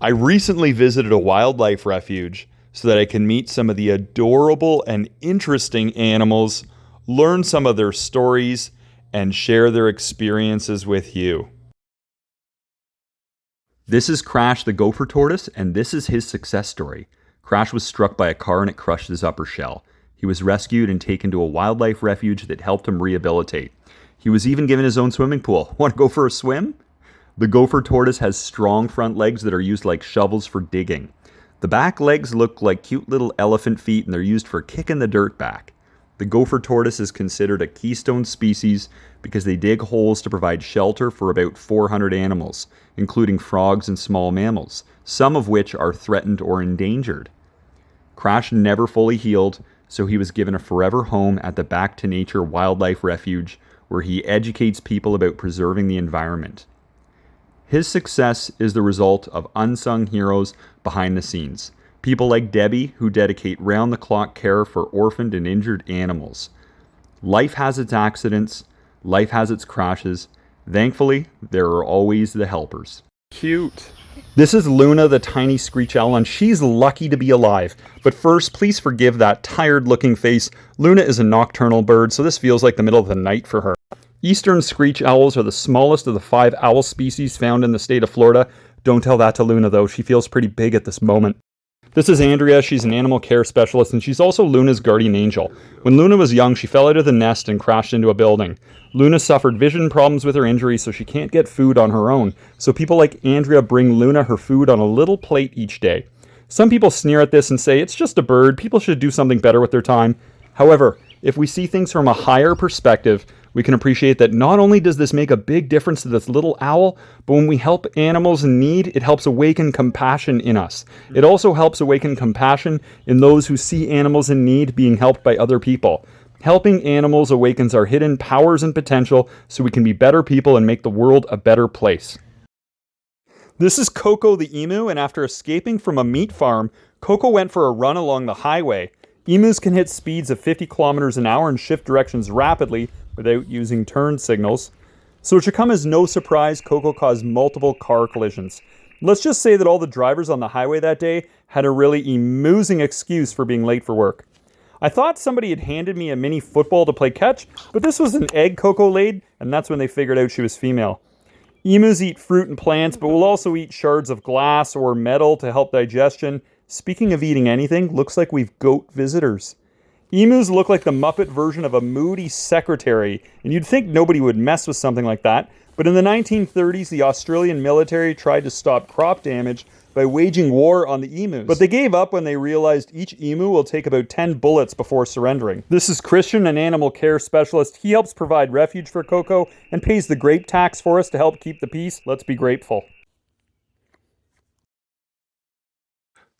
I recently visited a wildlife refuge so that I can meet some of the adorable and interesting animals, learn some of their stories, and share their experiences with you. This is Crash the gopher tortoise, and this is his success story. Crash was struck by a car and it crushed his upper shell. He was rescued and taken to a wildlife refuge that helped him rehabilitate. He was even given his own swimming pool. Want to go for a swim? The gopher tortoise has strong front legs that are used like shovels for digging. The back legs look like cute little elephant feet and they're used for kicking the dirt back. The gopher tortoise is considered a keystone species because they dig holes to provide shelter for about 400 animals, including frogs and small mammals, some of which are threatened or endangered. Crash never fully healed, so he was given a forever home at the Back to Nature Wildlife Refuge, where he educates people about preserving the environment. His success is the result of unsung heroes behind the scenes. People like Debbie, who dedicate round-the-clock care for orphaned and injured animals. Life has its accidents. Life has its crashes. Thankfully, there are always the helpers. Cute. This is Luna, the tiny screech owl, and she's lucky to be alive. But first, please forgive that tired-looking face. Luna is a nocturnal bird, so this feels like the middle of the night for her. Eastern screech owls are the smallest of the 5 owl species found in the state of Florida. Don't tell that to Luna, though. She feels pretty big at this moment. This is Andrea. She's an animal care specialist, and she's also Luna's guardian angel. When Luna was young, she fell out of the nest and crashed into a building. Luna suffered vision problems with her injury, so she can't get food on her own. So people like Andrea bring Luna her food on a little plate each day. Some people sneer at this and say, it's just a bird. People should do something better with their time. However, if we see things from a higher perspective, we can appreciate that not only does this make a big difference to this little owl, but when we help animals in need, it helps awaken compassion in us. It also helps awaken compassion in those who see animals in need being helped by other people. Helping animals awakens our hidden powers and potential so we can be better people and make the world a better place. This is Coco the emu, and after escaping from a meat farm, Coco went for a run along the highway. Emus can hit speeds of 50 kilometers an hour and shift directions rapidly without using turn signals. So it should come as no surprise Coco caused multiple car collisions. Let's just say that all the drivers on the highway that day had a really amusing excuse for being late for work. I thought somebody had handed me a mini football to play catch, but this was an egg Coco laid, and that's when they figured out she was female. Emus eat fruit and plants, but will also eat shards of glass or metal to help digestion. Speaking of eating anything, looks like we've goat visitors. Emus look like the Muppet version of a moody secretary, and you'd think nobody would mess with something like that. But in the 1930s, the Australian military tried to stop crop damage by waging war on the emus. But they gave up when they realized each emu will take about 10 bullets before surrendering. This is Christian, an animal care specialist. He helps provide refuge for Coco and pays the grape tax for us to help keep the peace. Let's be grateful.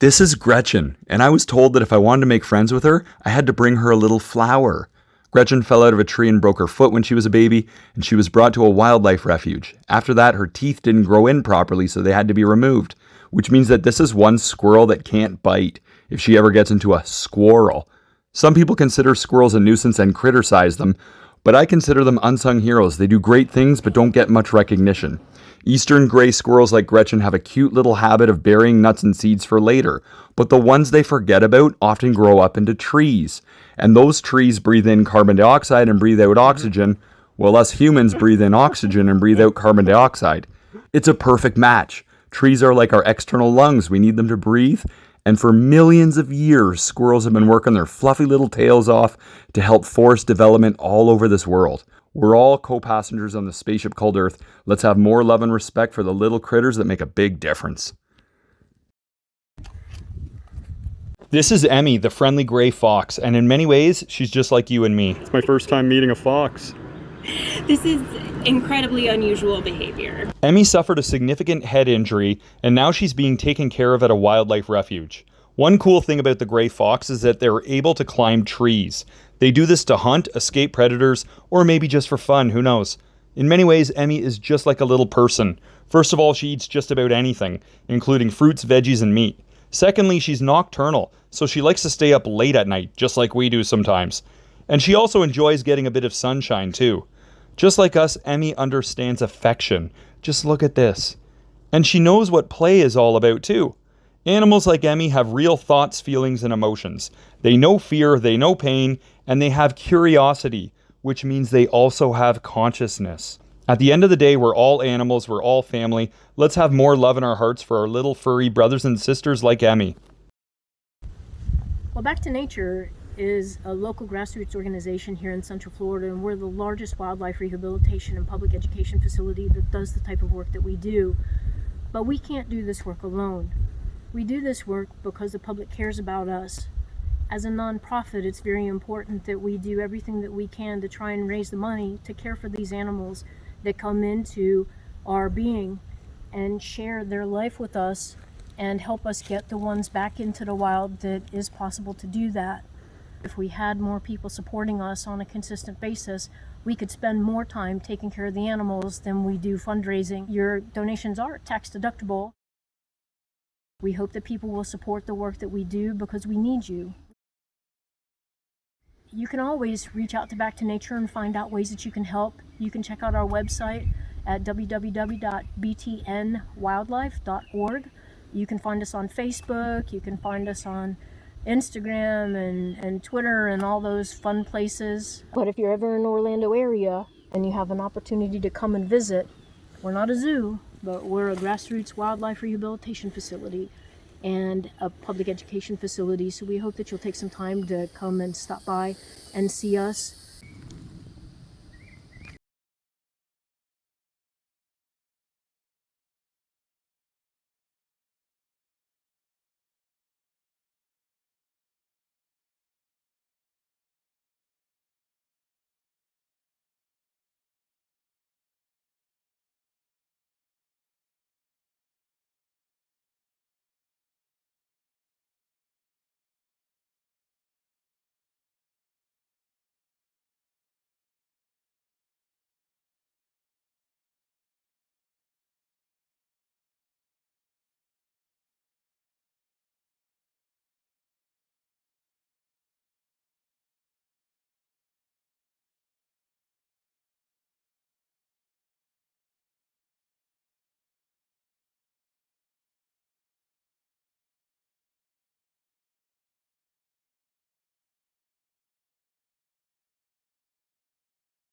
This is Gretchen, and I was told that if I wanted to make friends with her, I had to bring her a little flower. Gretchen fell out of a tree and broke her foot when she was a baby, and she was brought to a wildlife refuge. After that, her teeth didn't grow in properly, so they had to be removed, which means that this is one squirrel that can't bite if she ever gets into a squirrel. Some people consider squirrels a nuisance and criticize them, but I consider them unsung heroes. They do great things, but don't get much recognition. Eastern gray squirrels like Gretchen have a cute little habit of burying nuts and seeds for later, but the ones they forget about often grow up into trees. And those trees breathe in carbon dioxide and breathe out oxygen, while us humans breathe in oxygen and breathe out carbon dioxide. It's a perfect match. Trees are like our external lungs. We need them to breathe. And for millions of years, squirrels have been working their fluffy little tails off to help forest development all over this world. We're all co-passengers on the spaceship called Earth. Let's have more love and respect for the little critters that make a big difference. This is Emmy, the friendly gray fox, and in many ways, she's just like you and me. It's my first time meeting a fox. This is incredibly unusual behavior. Emmy suffered a significant head injury, and now she's being taken care of at a wildlife refuge. One cool thing about the gray fox is that they're able to climb trees. They do this to hunt, escape predators, or maybe just for fun, who knows. In many ways, Emmy is just like a little person. First of all, she eats just about anything, including fruits, veggies, and meat. Secondly, she's nocturnal, so she likes to stay up late at night, just like we do sometimes. And she also enjoys getting a bit of sunshine, too. Just like us, Emmy understands affection. Just look at this. And she knows what play is all about too. Animals like Emmy have real thoughts, feelings, and emotions. They know fear, they know pain, and they have curiosity, which means they also have consciousness. At the end of the day, we're all animals, we're all family. Let's have more love in our hearts for our little furry brothers and sisters like Emmy. Well, Back to Nature is a local grassroots organization here in Central Florida, and we're the largest wildlife rehabilitation and public education facility that does the type of work that we do. But we can't do this work alone. We do this work because the public cares about us. As a nonprofit, it's very important that we do everything that we can to try and raise the money to care for these animals that come into our being and share their life with us and help us get the ones back into the wild that is possible to do that. If we had more people supporting us on a consistent basis, we could spend more time taking care of the animals than we do fundraising. Your donations are tax deductible. We hope that people will support the work that we do because we need you. You can always reach out to Back to Nature and find out ways that you can help. You can check out our website at www.btnwildlife.org. You can find us on Facebook, you can find us on Instagram and Twitter and all those fun places. But if you're ever in the Orlando area and you have an opportunity to come and visit, we're not a zoo, but we're a grassroots wildlife rehabilitation facility and a public education facility. So we hope that you'll take some time to come and stop by and see us